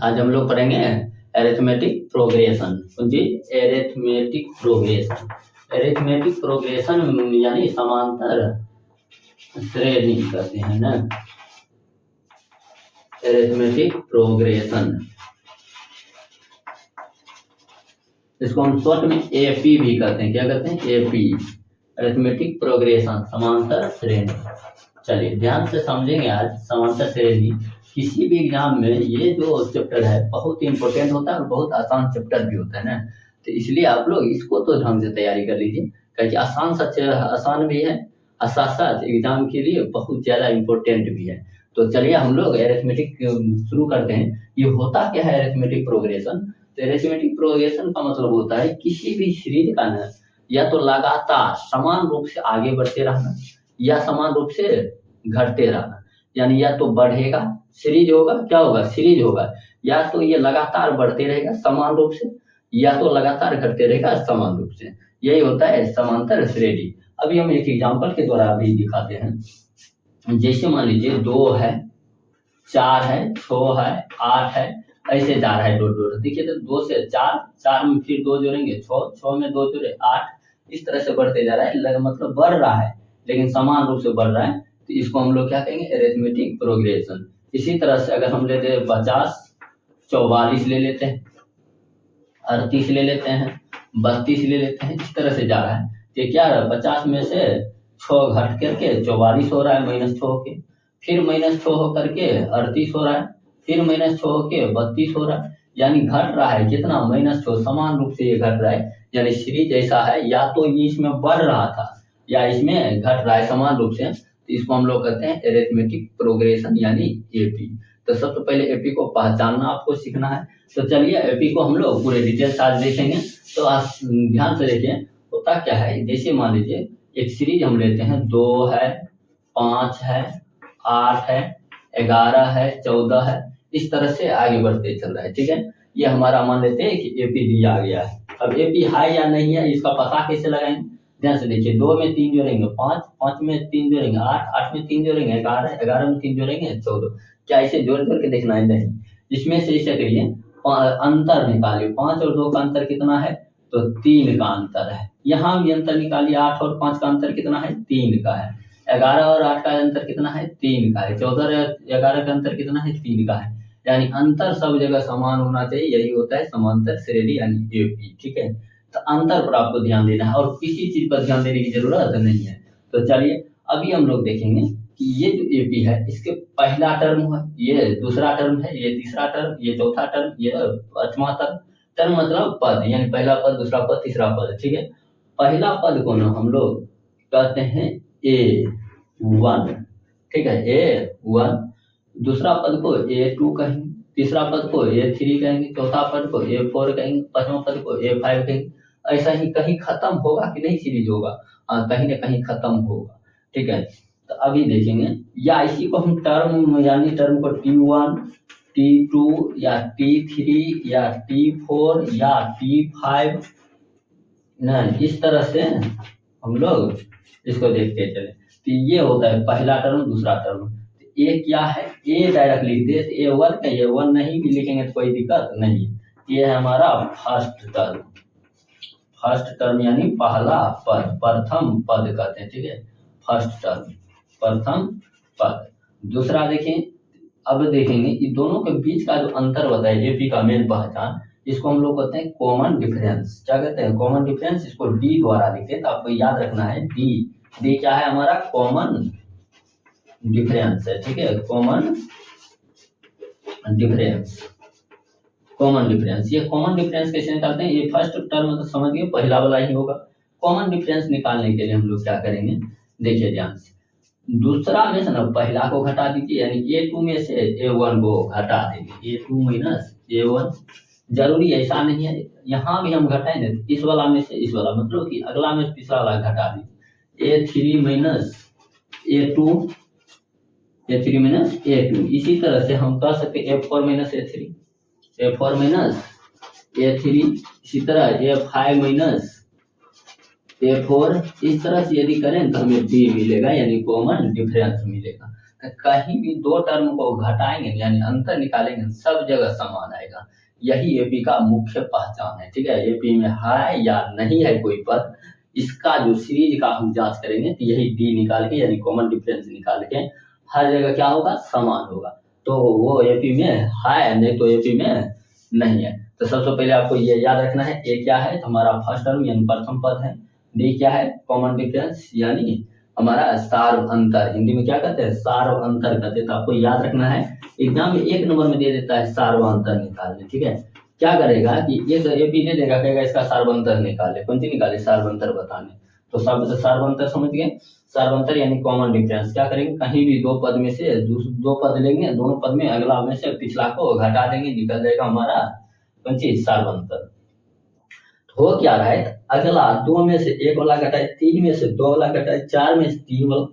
आज हम लोग पढ़ेंगे एरिथमेटिक प्रोग्रेशन। जी, एरिथमेटिक प्रोग्रेशन। एरिथमेटिक प्रोग्रेशन यानी समांतर श्रेणी कहते हैं ना, एरिथमेटिक प्रोग्रेशन। इसको हम शॉर्ट में एपी भी कहते हैं। क्या कहते हैं? एपी, एरिथमेटिक प्रोग्रेशन, समांतर श्रेणी। चलिए ध्यान से समझेंगे आज समांतर श्रेणी। किसी भी एग्जाम में ये जो चैप्टर है बहुत ही इंपॉर्टेंट होता है और बहुत आसान चैप्टर भी होता है ना, तो इसलिए आप लोग इसको तो ढंग से तैयारी कर लीजिए, क्योंकि आसान भी है और साथ साथ एग्जाम के लिए बहुत ज्यादा इम्पोर्टेंट भी है। तो चलिए हम लोग एरिथमेटिक शुरू करते हैं। ये होता क्या है एरिथमेटिक प्रोग्रेशन? तो एरिथमेटिक प्रोग्रेशन का मतलब होता है किसी भी सीरीज का ना या तो लगातार समान रूप से आगे बढ़ते रहना या समान रूप से घटते रहना। यानी या तो बढ़ेगा, सीरीज होगा, क्या होगा? सीरीज होगा, या तो ये लगातार बढ़ते रहेगा समान रूप से, या तो लगातार घटते रहेगा समान रूप से। यही होता है समांतर श्रेणी। अभी हम एक एग्जांपल के द्वारा अभी दिखाते हैं। जैसे मान लीजिए 2 है, 4 है, 6 है, 8 है, ऐसे जा रहा है डॉट। देखिए तो 2 से 4, 4 में फिर 2 जोड़ेंगे 6, 6 में 2 जोड़े 8, इस तरह से बढ़ते जा रहा है। मतलब बढ़ रहा है लेकिन समान रूप से बढ़ रहा है, तो इसको हम लोग क्या कहेंगे? Arithmetic progression. इसी तरह से अगर हम लेते हैं 50, 44 ले लेते हैं, 38 ले लेते हैं, 32 ले लेते हैं, इस तरह से जा रहा है। तो क्या रहा? 50 में से 6 घट करके 44 हो रहा है, -6 होके, फिर -6 होकर के 38 हो रहा है, फिर -6 होके 32 हो रहा है। यानी घट रहा है कितना? -6, समान रूप से ये घट रहा है। यानी सीरीज ऐसा है, या तो ये इसमें बढ़ रहा था या इसमें घट रहा है समान रूप से, तो इसको हम लोग कहते हैं एरिथमेटिक प्रोग्रेशन यानी एपी। तो सबसे पहले एपी को पहचानना आपको सीखना है। तो चलिए एपी को हम लोग पूरे डिटेल्स आज देखेंगे। तो आज ध्यान से देखिए होता क्या है। जैसे मान लीजिए एक सीरीज हम लेते हैं, 2 है, 5 है, 8 है, 11 है, 14 है, इस तरह से आगे बढ़ते चल रहा है। ठीक है, ये हमारा मान लेते हैं कि एपी दिया गया है। अब एपी है या नहीं है इसका पता कैसे लगाएंगे? ध्यान से देखिए, 2 में 3 जोड़ेंगे 5, 5 में 3 जोड़ेंगे 8, 8 में 3 जोड़ेंगे 11, 11 में 3 जोड़ेंगे 14। क्या इसे जोड़ करके देखना है? नहीं। इसमें से इसे करिए अंतर निकालिए, 5 और 2 का अंतर कितना है? तो 3 का अंतर है। यहाँ भी अंतर निकालिए, 8 और 5 का अंतर कितना है? 3 का है। 11 और 8 का अंतर कितना है? 3 का है। 14 और 11 का अंतर कितना है? 3 का है। यानी अंतर सब जगह समान होना चाहिए, यही होता है समांतर श्रेणी यानी एपी। ठीक है, तो अंतर पर आपको ध्यान देना है और किसी चीज पर ध्यान देने की जरूरत नहीं है। तो चलिए अभी हम लोग देखेंगे कि ये जो एपी है इसके पहला टर्म है, ये दूसरा टर्म है, ये तीसरा टर्म, ये चौथा टर्म, ये पांचवा टर्म। टर्म मतलब पद, यानी पहला पद, दूसरा पद, तीसरा पद। ठीक है, पहला पद को ना हम लोग कहते हैं A1। ठीक है, A1। दूसरा पद को A2 कहेंगे, तीसरा पद को A3 कहेंगे, चौथा पद को A4 कहेंगे, पांचवा पद को A5 कहेंगे। ऐसा ही कहीं खत्म होगा कि नहीं सीरीज होगा? कहीं ना कहीं खत्म होगा। ठीक है, तो अभी देखेंगे, या इसी को हम टर्म यानी टर्म को T1, T2 या T3 या T4 या T5 ना, इस तरह से हम लोग इसको देखते चले। तो ये होता है पहला टर्म, दूसरा टर्म। ए क्या है? ए डायरेक्ट लिख दे तो A1 का A1 नहीं भी लिखेंगे तो कोई दिक्कत नहीं। ये है हमारा फर्स्ट टर्म। फर्स्ट टर्म यानी पहला पद, प्रथम पद कहते हैं। ठीक है, फर्स्ट टर्म, प्रथम पद। दूसरा देखें, अब देखेंगे इन दोनों के बीच का जो अंतर होता है एपी का मेन पहचान, इसको हम लोग कहते हैं कॉमन डिफरेंस। क्या कहते हैं? Common difference. इसको डी द्वारा लिखते हैं, तो आपको याद रखना है डी। डी क्या है? हमारा कॉमन डिफरेंस है। ठीक है, कॉमन डिफरेंस। कॉमन डिफरेंस, ये कॉमन डिफरेंस कैसे निकालते हैं? ये फर्स्ट टर्म तो समझ गए, पहला वाला ही होगा। कॉमन डिफरेंस निकालने के लिए हम लोग क्या करेंगे? देखिए ध्यान से, दूसरा में से ना पहला को घटा दीजिए, यानी A2 में से A1 को घटा देंगे, A2 माइनस A1। जरूरी ऐसा नहीं है, यहाँ भी हम घटाएंगे इस वाला में से इस वाला, मतलब कि अगला में पिछला वाला घटा दीजिए, A3 minus A2, A3 minus A2। इसी तरह से हम कह सकते A4 minus A3, A4 minus A3। इसी तरह A5 माइनस A4। इस तरह से यदि करें तो हमें D मिलेगा, यानी कॉमन डिफरेंस मिलेगा। कहीं भी दो टर्म को घटाएंगे यानी अंतर निकालेंगे सब जगह समान आएगा। यही एपी का मुख्य पहचान है। ठीक है, एपी में है या नहीं है कोई पद, इसका जो सीरीज का हम जांच करेंगे तो यही डी निकाल के यानी कॉमन डिफरेंस निकाल के हर जगह क्या होगा, समान होगा। तो वो एपी में है, नहीं तो एपी में नहीं है। तो सबसे पहले आपको ये याद रखना है, ए क्या है तो हमारा फर्स्ट टर्म यानी प्रथम पद है, डी क्या है कॉमन डिफरेंस यानी हमारा सार्व अंतर, हिंदी में क्या कहते हैं सार्व अंतर कहते हैं। तो आपको याद रखना है, एग्जाम में 1 नंबर में दे देता है सार्व अंतर निकालने। ठीक है, क्या करेगा कि ये तो एपी दे देगा, कहेगा इसका सार्व अंतर निकाले, कौन सी निकाले सार्व अंतर बताने। तो सार्व अंतर समझ गए, सार्व अंतर यानी कॉमन डिफरेंस। क्या करेंगे, कहीं भी दो पद में से दो पद लेंगे, दोनों पद में अगला में से पिछला को घटा देंगे, निकल जाएगा हमारा कौन सी सार्व अंतर। हो क्या रहा है, अगला 2 में से 1 वाला घटाए, 3 में से 2 वाला घटाए, 4 में से 3 वाला,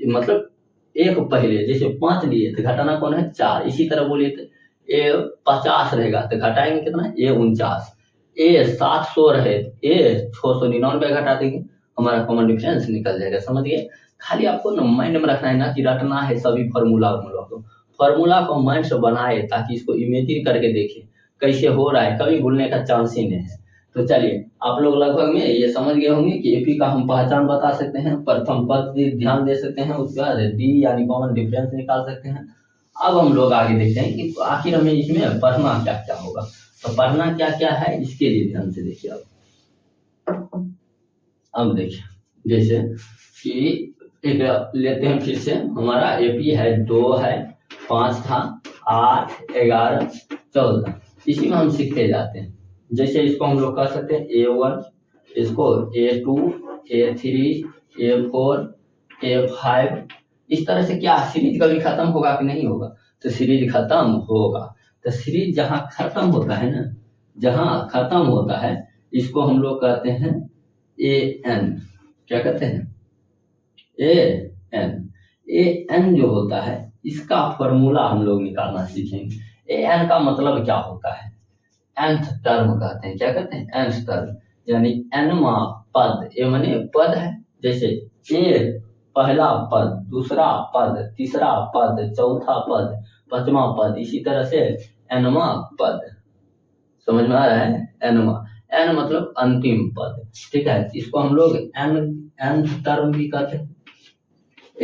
मतलब एक पहले जैसे 5 लिए तो घटाना कौन है 4। इसी तरह बोलिए तो ए 50 रहेगा तो घटाएंगे कितना, ए 49। ए 700 रहे ए 699 घटा देंगे, हमारा कॉमन डिफरेंस निकल जाएगा। समझिए, खाली आपको ना माइंड में रखना है ना कि रटना है सभी फॉर्मूला को, फॉर्मूला को माइंड से बनाए ताकि इसको इमेजिन करके देखें कैसे हो रहा है, कभी भूलने का चांस ही नहीं है। तो चलिए, आप लोग लगभग में ये समझ गए होंगे कि एपी का हम पहचान बता सकते हैं, प्रथम पद ध्यान दे सकते हैं, उसके बाद डी यानी कॉमन डिफरेंस निकाल सकते हैं। अब हम लोग आगे देखते हैं कि आखिर हमें इसमें पढ़ना क्या क्या होगा। तो पढ़ना क्या क्या है इसके लिए ध्यान से देखिए। अब देखिए, जैसे कि एक लेते हैं फिर से, हमारा एपी है 2 है, 5 था, 8, 11, 14, इसी में हम सीखते जाते हैं। जैसे इसको हम लोग कर सकते हैं A1, इसको A2, A3, A4, A5, इस तरह से क्या सीरीज कभी खत्म होगा कि नहीं होगा, तो सीरीज खत्म होगा। तो सीरीज जहां खत्म होता है ना, जहां खत्म होता है इसको हम लोग कहते हैं AN। क्या कहते हैं AN। AN जो होता है इसका फॉर्मूला हम लोग निकालना सीखेंगे। AN का मतलब क्या होता है, nth टर्म कहते हैं। क्या कहते हैं nth टर्म यानी nवा पद, ए माने पद है, जैसे ए पहला पद, दूसरा पद, तीसरा पद, चौथा पद, पांचवा पद, इसी तरह से nवा पद। समझ में आ रहा है, nवा, n मतलब अंतिम पद। ठीक है, इसको हम लोग nth टर्म भी कहते हैं।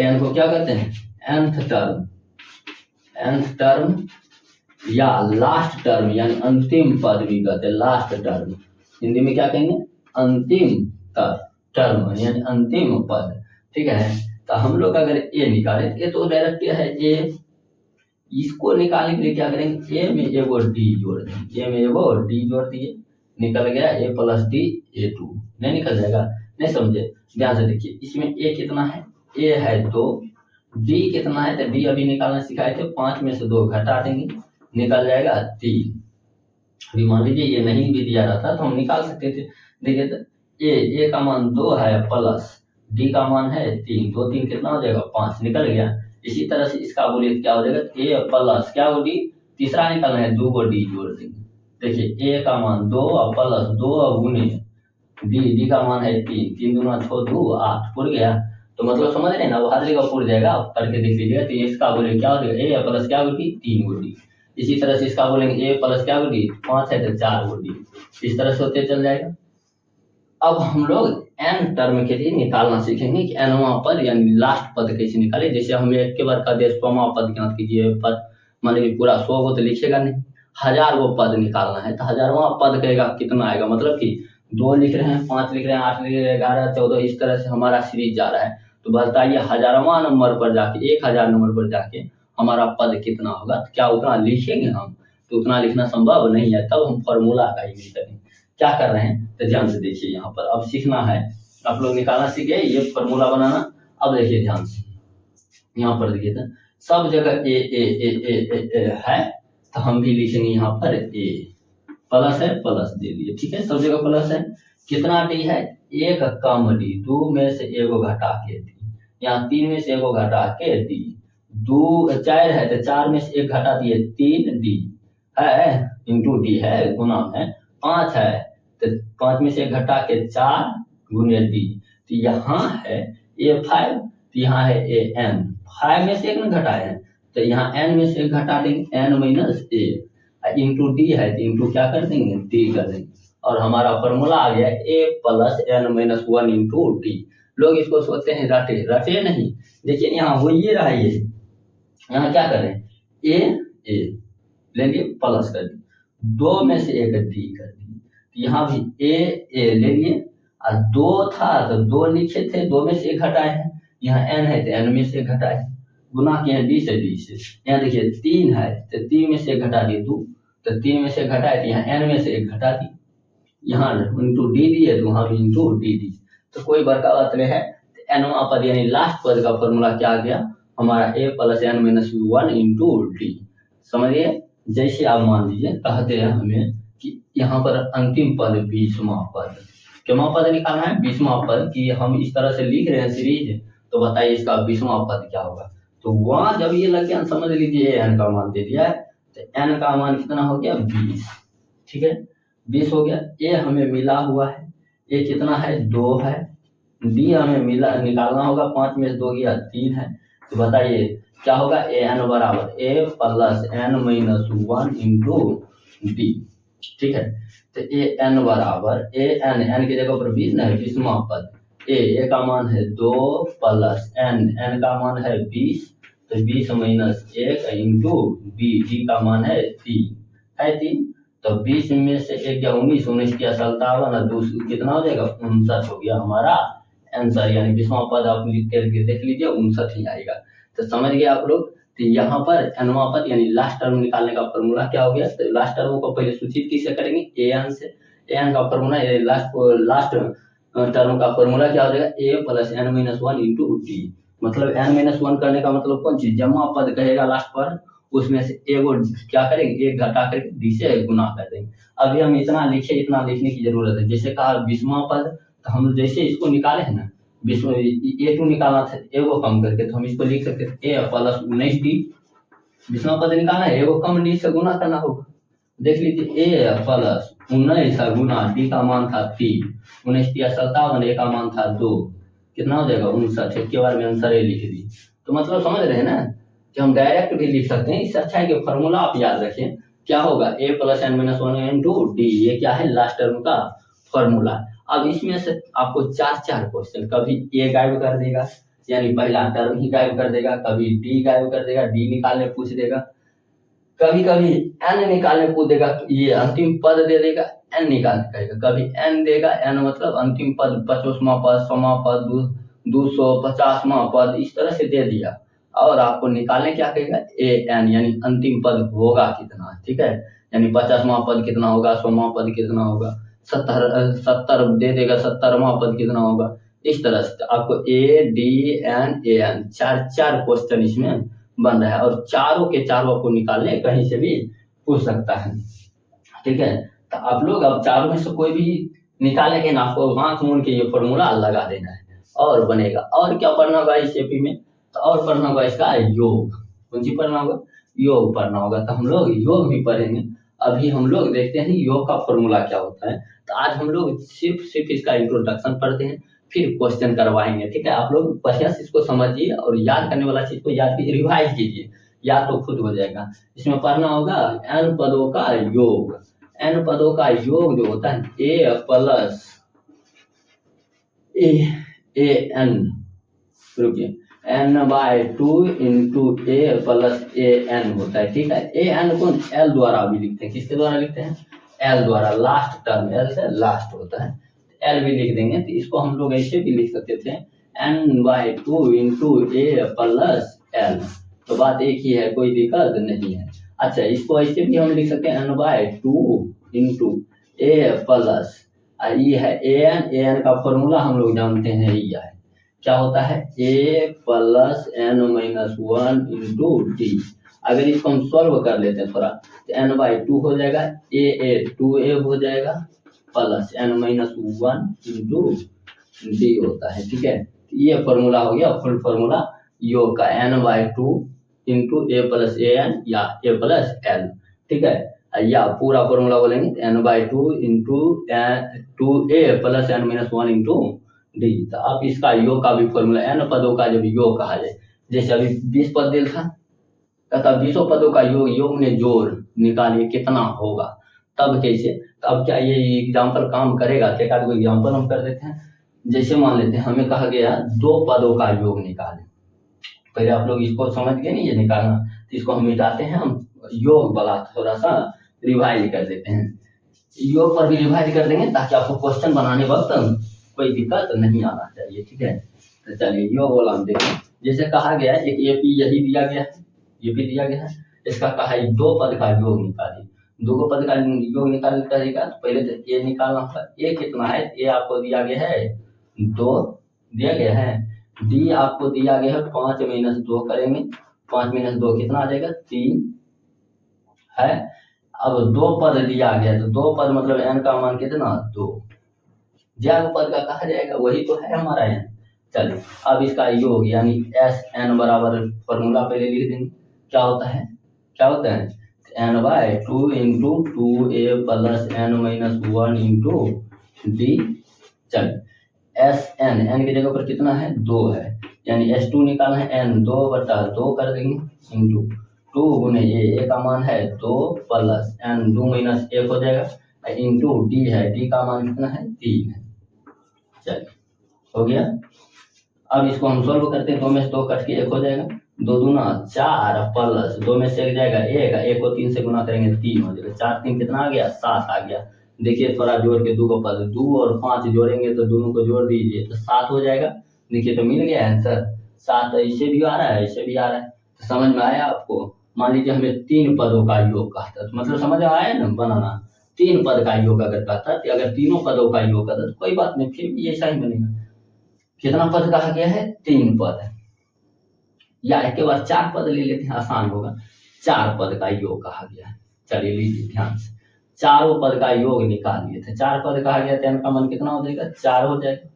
n को क्या कहते हैं nth टर्म, nth टर्म या लास्ट टर्म यानी अंतिम पद भी कहते हैं, लास्ट टर्म हिंदी में क्या कहेंगे अंतिम टर्म यानी अंतिम पद। ठीक है, तो हम लोग अगर ए निकाले, ये तो डायरेक्ट है ए, इसको निकालने के लिए क्या करेंगे, ए में एगो डी जोड़ देंगे, ए में एगो डी जोड़ दिए, निकल गया ए प्लस डी A2। नहीं निकल जाएगा, नहीं समझे, ध्यान से देखिए, इसमें ए कितना है, ए है 2, डी कितना है, तो डी अभी निकालना सिखाए थे, 5 में से 2 घटा देंगे, निकल जाएगा 3। अभी मान लीजिए ये नहीं भी दिया रहता तो हम निकाल सकते थे। देखिए तो ए का मान 2 है प्लस डी का मान है 3, 2 3 कितना हो जाएगा 5, निकल गया। इसी तरह से इसका बोलिए क्या हो जाएगा, ए प्लस क्या हो डी, तीसरा निकलना है 2 को डी जोड़ देंगे। देखिए ए का मान 2 प्लस 2 गुने डी का मान है 3, 3 दूना 6 2 8, पुर गया। तो मतलब समझ रहे हैं ना, वो हर जगह पुर जाएगा, करके देख लीजिएगा। तो इसका बोले क्या हो जाएगा, ए प्लस क्या होगी 3 गुडी। इसी तरह से इसका बोलेंगे ए प्लस क्या गुडी 5 है तो 4 गुडी, इस तरह से होते चल जाएगा। अब हम लोग n टर्म के लिए निकालना सीखेंगे कि nवां पद यानी लास्ट पद कैसे निकाले। जैसे हम एक के बार का दे 100वां पद ज्ञात कीजिए, पद मान लीजिए पूरा 100 को तो लिखेगा नहीं, 1000 वो पद निकालना है। तो 1000वां पद कहेगा कितना आएगा, मतलब कि 2 लिख रहे हैं, 5 लिख रहे हैं, 8 लिख रहे हैं, 11 14, इस तरह से हमारा सीरीज जा रहा है। तो बताइए 1000वां नंबर पर जाके, 1000 नंबर पर जाके हमारा पद कितना होगा। तो क्या उतना लिखेंगे हम, तो उतना लिखना संभव नहीं है, तब हम फॉर्मूला का यूज करेंगे। क्या कर रहे हैं तो ध्यान से देखिए, यहाँ पर अब सीखना है, आप लोग निकालना सीख गए, ये फॉर्मूला बनाना। अब देखिए ध्यान से, यहाँ पर देखिए तो सब जगह ए है, तो हम भी लिखेंगे यहाँ पर ए, प्लस है प्लस दे दिए। ठीक है, सब जगह प्लस है। कितना डी है, 1 कम डी, 2 में से एगो घटा के डी, यहाँ 3 में से एगो घटा के डी, 4 है तो 4 में से 1 घटा दिए 3 डी है, इंटू डी है गुना है, 5 है तो 5 में से 1 घटा के 4 गुने डी। तो यहाँ है A5, तो यहाँ है AN है में से एक न घटाए हैं, तो यहाँ n में से एक घटा देंगे, n माइनस ए इंटू डी है तो इंटू क्या कर देंगे, डी कर देंगे, और हमारा फॉर्मूला आ गया A plus N minus one into D. लोग इसको सोचते हैं रटे, रटे नहीं, देखिए यहाँ हो ये रहा, ये यहाँ क्या करें, ए लेंगे प्लस कर दी, दो में से एक डी कर दी, यहाँ भी ए ले लिए, और दो था तो दो लिखे थे, दो में से एक घटाए हैं, यहाँ एन है तो एन में से घटाए, गुना किए डी से, यहाँ देखिए तीन है तो तीन में से एक घटा दिए दो, तो तीन में से घटाए तो यहाँ एन में से एक घटा दी, यहाँ इंटू डी दी है तो वहां भी इंटू डी दी, तो कोई बड़का बात नहीं है। एनवा पद यानी लास्ट पद का फॉर्मूला क्या आ गया हमारा, A plus N minus one into D. समझिए, जैसे आप मान लीजिए कहते हैं हमें कि यहाँ पर अंतिम पद 20वां पद, क्या पद निकालना है, 20वां पद, कि हम इस तरह से लिख रहे हैं सीरीज, तो बताइए इसका 20वां पद क्या होगा। तो वहां जब ये लग गया समझ लीजिए एन का मान दे दिया है, तो एन का मान कितना हो गया 20, ठीक है 20 हो गया। ए हमें मिला हुआ है, ए कितना है 2 है, डी हमें मिला निकालना होगा, 5 में से 2 गया 3 है, तो बताइए क्या होगा, ए एन बराबर A plus N minus one into D, ठीक है। तो ए एन बराबर ए एन की जगह पर 20 है, 20वां पद, ए का मान है 2 प्लस एन का मान है 20, तो 20 माइनस 1 इंटू डी का मान है 3 है 3, तो 20 में से 1 गया 19, 19 किया 57 और दूसरा कितना हो जाएगा 59 हो गया हमारा आंसर, यानी 20वां पद आप लिख करके देख लीजिए 59 ही आएगा। तो समझ गए आप लोग, तो यहाँ पर एनवा पद यानी लास्ट टर्म निकालने का फॉर्मूला क्या हो गया, तो लास्ट टर्म को पहले सूचित किससे करेंगे, ए एन से, ए एन का फॉर्मूला लास्ट टर्म का फॉर्मूला क्या हो जाएगा, A plus N minus one into D, मतलब एन माइनस वन करने का मतलब कौन चीज, जमा पद कहेगा लास्ट पर, उसमें से एगो क्या करेंगे, एक घटा करके डी से गुना कर देंगे। अभी हम इतना लिखे, इतना लिखने की जरूरत है, जैसे कहा 20वां पद, तो हम जैसे इसको निकाले हैं ना, ए टू निकालना था एगो कम करके, तो हम इसको लिख सकते थे ए प्लस 19 डी, 20वां पद निकालना है, एगो कम डी से गुना करना होगा, देख लीजिए ए प्लस 19 गुना डी का मान था 3, 19 या 57, ए का मान था 2, कितना हो जाएगा 59, एक के बार में आंसर ए लिख दी। तो मतलब समझ रहे हैं ना कि हम डायरेक्ट भी लिख सकते हैं, इससे अच्छा है कि फॉर्मूला आप याद रखें, क्या होगा A plus N minus one into D, ये क्या है लास्ट टर्म का फॉर्मूला। अब इसमें से आपको 4 क्वेश्चन, कभी ए गायब कर देगा यानी पहला टर्म ही गायब कर देगा, कभी डी गायब कर देगा, डी निकालने पूछ देगा, कभी कभी एन निकालने पूछ देगा, ये अंतिम पद दे देगा, एन निकालने कहेगा, कभी एन देगा, एन मतलब अंतिम पद 50वां पद, 100वां पद, 250वां पद, इस तरह से दे दिया, और आपको निकालने क्या कहेगा ए एन, यानी अंतिम पद होगा कितना, ठीक है, यानी 50वां पद कितना होगा, 100वां पद कितना होगा, 70 दे देगा, 70वां पद कितना होगा, इस तरह से आपको ए डी एन 4 क्वेश्चन इसमें बन रहा है, और चारों के चारों आपको निकालने कहीं से भी पूछ सकता है, ठीक है। तो आप लोग अब चारों में से कोई भी निकालेंगे ना, आपको आंख मूंद के ये फॉर्मूला लगा देना है और बनेगा। और क्या पढ़ना होगा इस एपी में, तो और पढ़ना होगा इसका योग, कौन सी पढ़ना होगा, योग पढ़ना होगा, तो हम लोग योग भी पढ़ेंगे। अभी हम लोग देखते हैं योग का फॉर्मूला क्या होता है, तो आज हम लोग सिर्फ इसका इंट्रोडक्शन पढ़ते हैं, फिर क्वेश्चन करवाएंगे, ठीक है। आप लोग बढ़िया से इसको समझिए और याद करने वाला चीज को याद कीजिए, रिवाइज कीजिए, याद तो खुद हो जाएगा। इसमें पढ़ना होगा एन पदों का योग, एन पदों का योग जो होता है ए प्लस ए एन, रुकिए, n/2 into A plus A N होता है, ठीक है। ए एन को एल द्वारा भी लिखते हैं, किसके द्वारा लिखते हैं, एल द्वारा, लास्ट टर्म एल से लास्ट होता है, एल भी लिख देंगे, तो इसको हम लोग ऐसे भी लिख सकते थे n/2 इंटू ए प्लस एल, तो बात एक ही है, कोई दिक्कत नहीं है। अच्छा, इसको ऐसे भी हम लिख सकते हैं n/2 इंटू ए प्लस, ये है ए एन का फॉर्मूला हम लोग जानते हैं, ये है क्या होता है A plus N minus one into D. अगर इसको हम सॉल्व कर लेते हैं थोड़ा, तो n/2 हो जाएगा, ए 2a हो जाएगा, plus N minus one into d होता है, ठीक है। ये फॉर्मूला हो गया फुल फॉर्मूला योग का, n/2 into A plus A N या ए प्लस एल, ठीक है। या पूरा फॉर्मूला बोलेंगे n/2 into 2a plus N minus one into d. तो आप इसका योग का भी फॉर्मूला, एन पदों का जब योग कहा जाए, जैसे अभी 20 पद दिल था, कहता 20 पदों का योग ने जोड़ निकालिए कितना होगा। तब कैसे, तो अब क्या ये एग्जाम्पल काम करेगा? एक आध को एग्जाम्पल हम कर देते हैं। जैसे मान लेते हैं हमें कहा गया 2 पदों का योग निकालें। पहले आप लोग इसको समझ गए नहीं, ये निकालना, तो इसको हम मिटाते हैं, हम योग वाला थोड़ा सा रिवाइज कर देते हैं। योग पर भी रिवाइज कर देंगे ताकि आपको क्वेश्चन बनाने वक्त कोई दिक्कत नहीं आना चाहिए, ठीक है। तो चलिए योग वाला हम देखें। जैसे कहा गया है एक एपी यही दिया गया है, ये भी दिया गया है, इसका कहा है 2 पद का योग निकालिए। 2 पद का योग निकाल करेगा तो पहले तो ए निकालना होगा। ए कितना है? ए आपको दिया गया है 2 दिया गया है। डी आपको दिया गया है 5 - 2 करेंगे, 5 - 2 कितना आ जाएगा? 3 है। अब 2 पद दिया गया तो 2 पद मतलब एन का मान कितना? 2। ज्ञात पद का कहा जाएगा, वही तो है हमारा एन। चलिए अब इसका योग यानी एस एन बराबर फॉर्मूला पहले लिख देंगे। क्या होता है? n/2 × 2a + n - 1 × d। चलिए एस एन की जगह पर कितना है? 2 है, यानी S2 निकालना है, n 2/2 कर देंगे इंटू 2 × a का मान है 2 + n 2 - 1 हो जाएगा, इंटू d है, d का मान कितना है? 3 है। चलिए हो गया। अब इसको हम सॉल्व करते हैं, 2 में से 2 कट के 1 हो जाएगा, 2 दूना 4 प्लस 2 में से 1 जाएगा 1 को 3 से गुना करेंगे 3 हो जाएगा, 4 3 कितना आ गया? 7 आ गया। देखिए थोड़ा जोड़ के 2 को पद 2 और 5 जोड़ेंगे तो दोनों को जोड़ दीजिए तो 7 हो जाएगा। देखिए तो मिल गया आंसर 7। ऐसे भी आ रहा है, ऐसे भी आ रहा है, तो समझ में आया आपको? मान लीजिए हमें 3 पदों का योग कहता, तो मतलब समझ में आया ना बनाना। 3 पद का योग अगर कहता, तो अगर तीनों पदों का योग कहता तो कोई बात नहीं, फिर भी ऐसा ही बनेगा। कितना पद कहा गया है? 3 पद, या एक बार 4 पद ले लेते हैं, आसान होगा। 4 पद का योग कहा गया है। चलिए लीजिए ध्यान से, चारों पद का योग निकालिए थे। 4 पद कहा गया तो इनका मन कितना हो जाएगा? 4 हो जाएगा।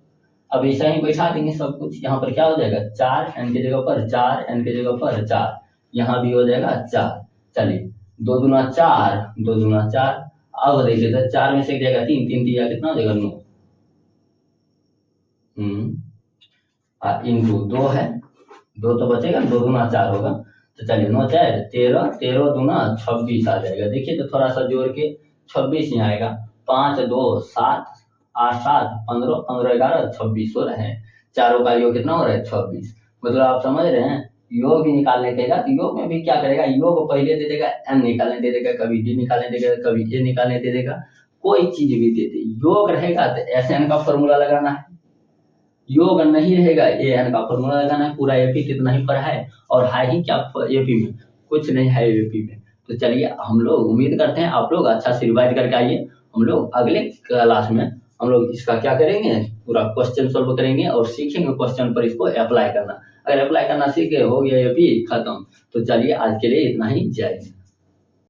अब ऐसा ही बैठा देंगे सब कुछ, यहाँ पर क्या हो जाएगा? 4 n की जगह पर 4, n की जगह पर 4, यहाँ भी हो जाएगा 4। चलिए 2 दूना 4, 2 दूना 4। अब देखिए तो 4 में से एक जाएगा 3, 3 दिया कितना हो जाएगा? 9 इंटू 2 है, 2 तो बचेगा, 2 दूना 4 होगा। तो चलिए 9 4 13, 13 दूना 26 आ जाएगा। देखिए तो थोड़ा सा जोड़ के 26 ही आएगा। 5 2 7, 8 7 15, 15 11 26 हो रहे हैं। चारों का योग कितना हो रहा है? 26। मतलब आप समझ रहे हैं, योग भी निकालने देगा तो योग में भी क्या करेगा? योग पहले दे देगा, n निकालने दे देगा, कभी d निकालने दे देगा, कभी a निकालने दे देगा, कोई चीज भी दे दे। योग रहेगा तो SN का फॉर्मूला लगाना है, योग नहीं रहेगा an का फॉर्मूला लगाना है। पूरा एपी कितना ही पढ़ा है और है ही क्या एपी में? कुछ नहीं है एपी में। तो चलिए हम लोग उम्मीद करते हैं आप लोग अच्छा से रिवाइज करके आइए। हम लोग अगले क्लास में हम लोग इसका क्या करेंगे? पूरा क्वेश्चन सॉल्व करेंगे और सीखेंगे क्वेश्चन पर इसको अप्लाई करना। अगर अप्लाई करना सीख गए, हो गया एपी खत्म। तो चलिए आज के लिए इतना ही, जय हिंद।